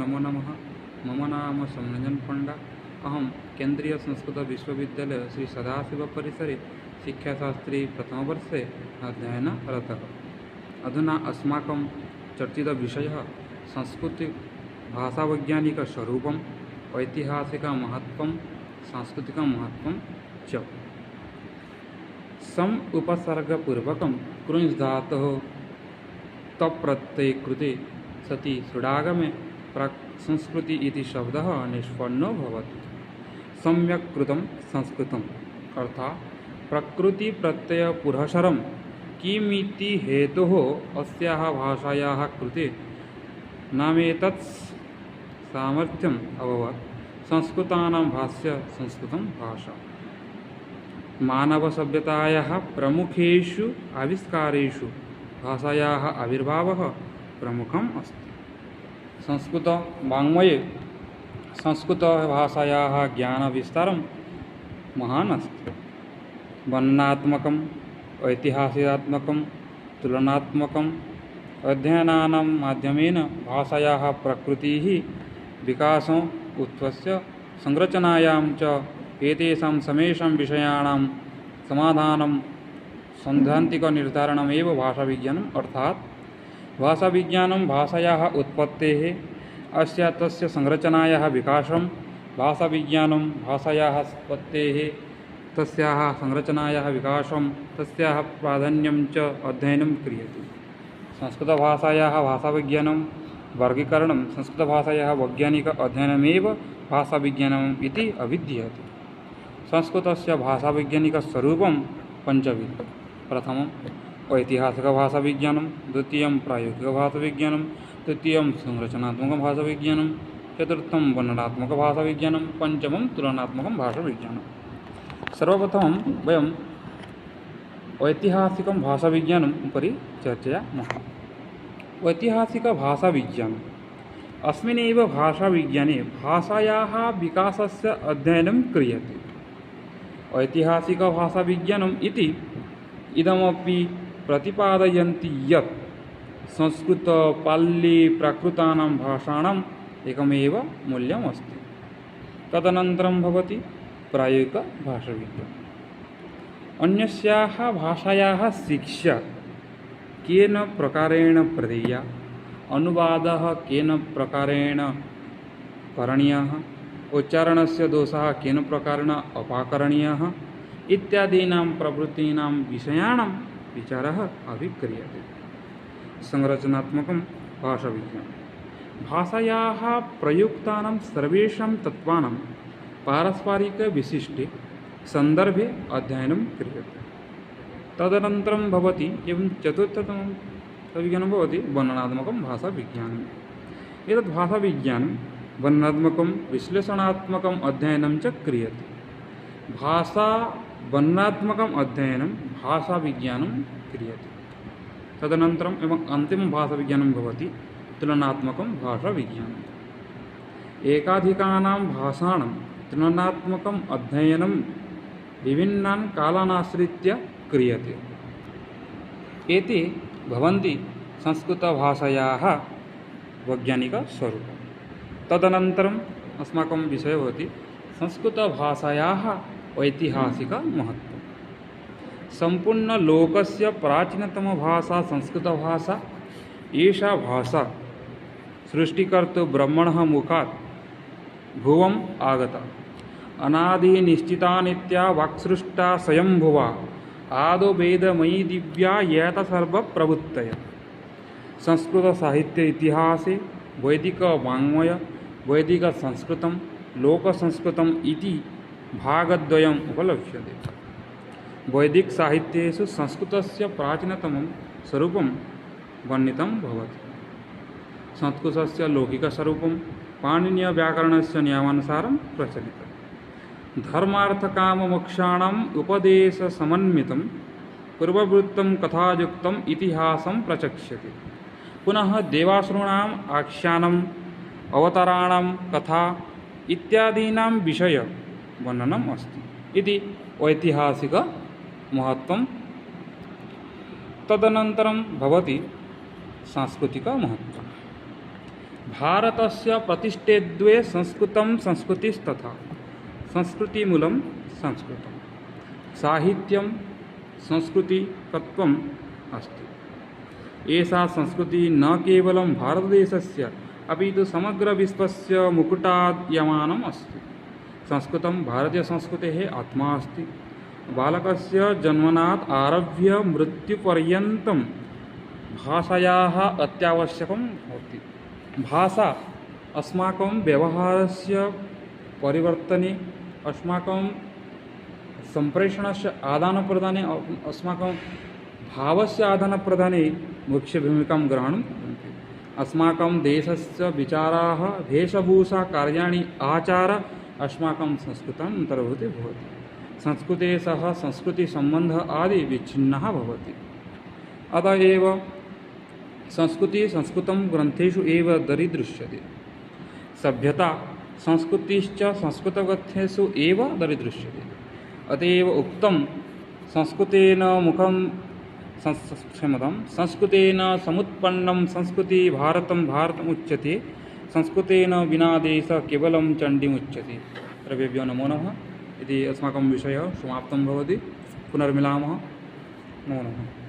नमो नमः। मम नाम समरंजन पंडा। अहम केंद्रीय संस्कृत विश्वविद्यालय श्री सदाशिव परिसरे शिक्षाशास्त्री प्रथमवर्षे अध्ययनरतः। अधुना अस्माकं चर्चितविषयः संस्कृतभाषावैज्ञानिकस्वरूपम्, ऐतिहासिकमहत्त्वं, सांस्कृतिकमहत्त्वं च। सम उपसर्गपूर्वकं कृञ् धातोः तप्रत्यये कृते सति सुडागमे प्राक् संस्कृति इति शब्दः निष्पन्नो भवति। सम्यक् कृतं संस्कृतम् अर्थात् प्रकृति प्रत्यय पुरःसरं किमिति हेतोः अस्याः भाषायाः कृते नामेतत् सामर्थ्यम् अभवत्। संस्कृतानां भाष्य संस्कृतं भाषा मानव सभ्यतायाः प्रमुखेषु आविष्कारेषु भाषायाः आविर्भावः प्रमुखम् अस्ति। संस्कृत वाङ्मये संस्कृतभाषायाः ज्ञानविस्तारं महान् अस्ति। वर्णनात्मकम्, ऐतिहासिकात्मकं, तुलनात्मकम् अध्ययनानां माध्यमेन भाषायाः प्रकृतिः, विकासम्, उत्थस्य संरचनायां च एतेषां समेषां विषयाणां समाधानं सैद्धान्तिकनिर्धारणमेव भाषाविज्ञानम् अर्थात् भाषाविज्ञानं भाषायाः उत्पत्तेः, अस्या तस्य संरचनायाः विकासं, भाषाविज्ञानं भाषायाः उत्पत्तेः, तस्याः संरचनायाः विकासं, तस्याः प्राधान्यं च अध्ययनं क्रियते। संस्कृतभाषायाः भाषाविज्ञानं वर्गीकरणं संस्कृतभाषायाः वैज्ञानिक अध्ययनमेव भाषाविज्ञानम् इति अभिधीयते। संस्कृतस्य भाषावैज्ञानिकस्वरूपं पञ्चविधम्। प्रथमम् ऐतिहासिकभाषाविज्ञानं, द्वितीयं प्रायोगिकभाषाविज्ञानं, तृतीयं संरचनात्मकभाषाविज्ञानं, चतुर्थं वर्णनात्मकभाषाविज्ञानं, पञ्चमं तुलनात्मकं भाषाविज्ञानं। सर्वप्रथमं वयम् ऐतिहासिकं भाषाविज्ञानम् उपरि चर्चयामः। ऐतिहासिकभाषाविज्ञानम् अस्मिन्नेव भाषाविज्ञाने भाषायाः विकासस्य अध्ययनं क्रियते। ऐतिहासिकभाषाविज्ञानम् इति इदमपि प्रतिपादयन्ति यत् संस्कृत, पाली, प्राकृतानां भाषाणाम् एकमेव मूल्यम् अस्ति। तदनन्तरं भवति प्रायोगिकभाषाविज्ञानम्। अन्यस्याः भाषायाः शिक्षा केन प्रकारेण प्रदेया, अनुवादः केन प्रकारेण करणीयः, उच्चारणस्य दोषः केन प्रकारेण अपाकरणीयः इत्यादीनां प्रभृतीनां विषयाणां विचारः अपि क्रियते। संरचनात्मकं भाषाविज्ञानं भाषायाः प्रयुक्तानां सर्वेषां तत्त्वानां पारस्परिकविशिष्टे सन्दर्भे अध्ययनं क्रियते। तदनन्तरं भवति एवं चतुर्थतमं विज्ञानं भवति वर्णनात्मकं भाषाविज्ञानम्। एतत् भाषाविज्ञानं वर्णनात्मकं विश्लेषणात्मकम् अध्ययनं च क्रियते। भाषा वर्णनात्मकम् अध्ययनं भाषाविज्ञानं क्रियते। तदनन्तरम् एवं अन्तिमं भाषाविज्ञानं भवति तुलनात्मकं भाषाविज्ञानम्। एकाधिकानां भाषाणां तुलनात्मकम् अध्ययनं विभिन्नान् कालानाश्रित्य क्रियते। एते भवन्ति संस्कृतभाषायाः वैज्ञानिकस्वरूपम्। तदनन्तरम् अस्माकं विषयः भवति संस्कृतभाषायाः ऐतिहासिकमहत्त्वं। सम्पूर्णलोकस्य प्राचीनतमभाषा संस्कृतभाषा। एषा भाषा सृष्टिकर्तुः ब्रह्मणः मुखात् भुवम् आगता। अनादिः निश्चिता नित्या वाक्सृष्टा स्वयंभुवा। आदौ वेदमयी दिव्या यत सर्वप्रभूतया। संस्कृतसाहित्य इतिहासे वैदिकवाङ्मय, वैदिकसंस्कृतं, लोकसंस्कृतम् इति भागद्वयम् उपलभ्यते। वैदिकसाहित्येषु संस्कृतस्य प्राचीनतमं स्वरूपं वर्णितं भवति। संस्कृतस्य लौकिकस्वरूपं पाणिनीयव्याकरणस्य नियमानुसारं प्रचलितं। धर्मार्थकाममोक्षाणाम् उपदेशसमन्वितं पूर्ववृत्तं कथायुक्तम् इतिहासं प्रचक्ष्यते। पुनः देवासुराणाम् आख्यानम्, अवताराणां कथा इत्यादीनां विषयवर्णनम् अस्ति इति ऐतिहासिकमहत्त्वं। तदनन्तरं भवति सांस्कृतिकमहत्त्वं। भारतस्य प्रतिष्ठे द्वे संस्कृतं संस्कृतिस्तथा संस्कृतिमूलं संस्कृतं साहित्यं संस्कृतिकत्वम् अस्ति। एषा संस्कृतिः न केवलं भारतदेशस्य अपि तु समग्रविश्वस्य मुकुटायमानम् अस्ति। संस्कृतं भारतीयसंस्कृतेः आत्मा अस्ति। बालकस्य जन्मनात् आरभ्य मृत्युपर्यन्तं भाषायाः अत्यावश्यकं भवति। भाषा अस्माकं व्यवहारस्य परिवर्तने, अस्माकं सम्प्रेषणस्य आदानप्रदाने, अस्माकं भावस्य आदानप्रदाने मुख्यभूमिकां ग्रहणं कुर्वन्ति। अस्माकं देशस्य विचाराः, वेशभूषा, कार्याणि, आचार अस्माकं संस्कृतम् अन्तर्भूते भवति। संस्कृते सह संस्कृतिसम्बन्धः आदि विच्छिन्नः भवति। अतः एव संस्कृतिः संस्कृतं ग्रन्थेषु एव दरीदृश्यते। सभ्यता संस्कृतिश्च संस्कृतग्रन्थेषु एव दरीदृश्यते। अत एव उक्तं संस्कृतेन मुखं संस्कृतेन समुत्पन्नं संस्कृतिः भारतं भारतमुच्यते। संस्कृतेन विना देशः केवलं चण्डीमुच्यते। सर्वेभ्यो नमो नमः। इति अस्माकं विषयः समाप्तं भवति। पुनर्मिलामः। नमो नमः।